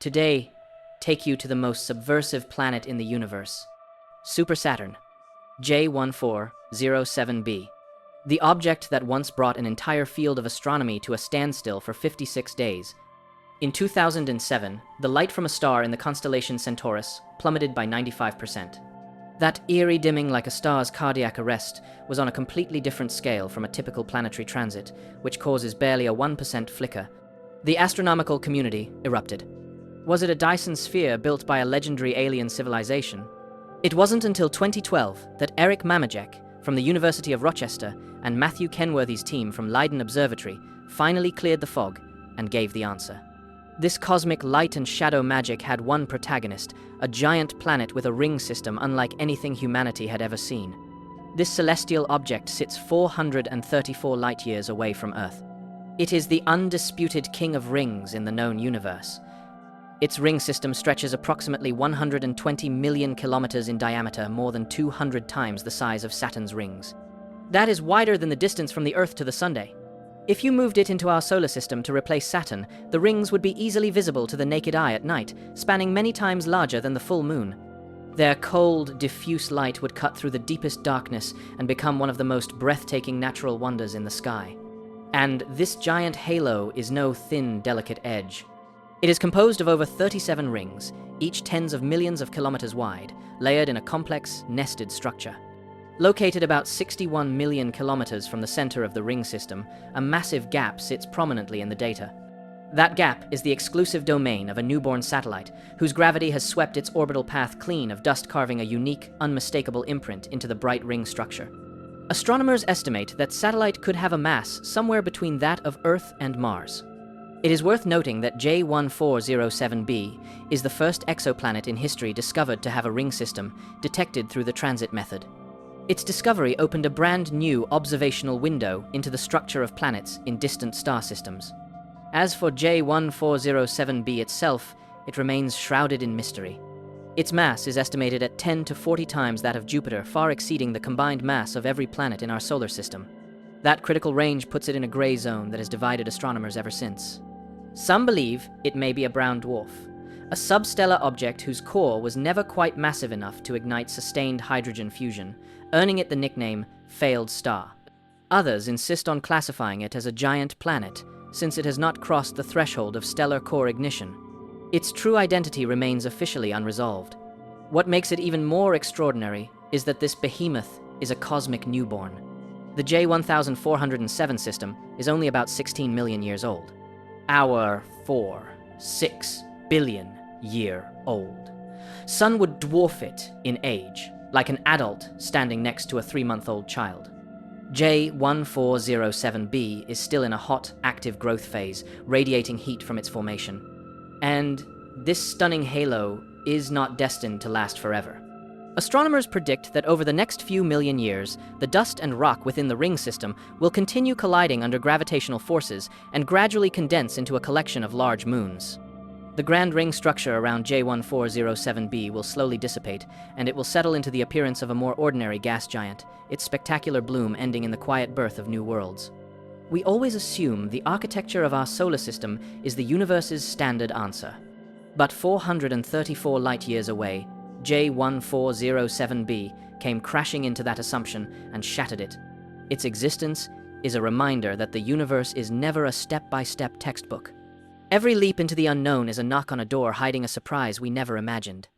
Today, take you to the most subversive planet in the universe, Super Saturn, J1407b. The object that once brought an entire field of astronomy to a standstill for 56 days. In 2007, the light from a star in the constellation Centaurus plummeted by 95%. That eerie dimming like a star's cardiac arrest was on a completely different scale from a typical planetary transit, which causes barely a 1% flicker. The astronomical community erupted. Was it a Dyson sphere built by a legendary alien civilization? It wasn't until 2012 that Eric Mamajek from the University of Rochester and Matthew Kenworthy's team from Leiden Observatory finally cleared the fog and gave the answer. This cosmic light and shadow magic had one protagonist, a giant planet with a ring system unlike anything humanity had ever seen. This celestial object sits 434 light-years away from Earth. It is the undisputed king of rings in the known universe. Its ring system stretches approximately 120 million kilometers in diameter, more than 200 times the size of Saturn's rings. That is wider than the distance from the Earth to the Sunday. If you moved it into our solar system to replace Saturn, the rings would be easily visible to the naked eye at night, spanning many times larger than the full moon. Their cold, diffuse light would cut through the deepest darkness and become one of the most breathtaking natural wonders in the sky. And this giant halo is no thin, delicate edge. It is composed of over 37 rings, each tens of millions of kilometers wide, layered in a complex, nested structure. Located about 61 million kilometers from the center of the ring system, a massive gap sits prominently in the data. That gap is the exclusive domain of a newborn satellite, whose gravity has swept its orbital path clean of dust, carving a unique, unmistakable imprint into the bright ring structure. Astronomers estimate that satellite could have a mass somewhere between that of Earth and Mars. It is worth noting that J1407b is the first exoplanet in history discovered to have a ring system detected through the transit method. Its discovery opened a brand new observational window into the structure of planets in distant star systems. As for J1407b itself, it remains shrouded in mystery. Its mass is estimated at 10 to 40 times that of Jupiter, far exceeding the combined mass of every planet in our solar system. That critical range puts it in a gray zone that has divided astronomers ever since. Some believe it may be a brown dwarf, a substellar object whose core was never quite massive enough to ignite sustained hydrogen fusion, earning it the nickname failed star. Others insist on classifying it as a giant planet, since it has not crossed the threshold of stellar core ignition. Its true identity remains officially unresolved. What makes it even more extraordinary is that this behemoth is a cosmic newborn. The J1407 system is only about 16 million years old. Our 6 billion year old sun would dwarf it in age, like an adult standing next to a 3-month-old child. J1407b is still in a hot, active growth phase, radiating heat from its formation. And this stunning halo is not destined to last forever. Astronomers predict that over the next few million years, the dust and rock within the ring system will continue colliding under gravitational forces and gradually condense into a collection of large moons. The grand ring structure around J1407b will slowly dissipate, and it will settle into the appearance of a more ordinary gas giant, its spectacular bloom ending in the quiet birth of new worlds. We always assume the architecture of our solar system is the universe's standard answer. But 434 light-years away, J1407b came crashing into that assumption and shattered it. Its existence is a reminder that the universe is never a step-by-step textbook. Every leap into the unknown is a knock on a door hiding a surprise we never imagined.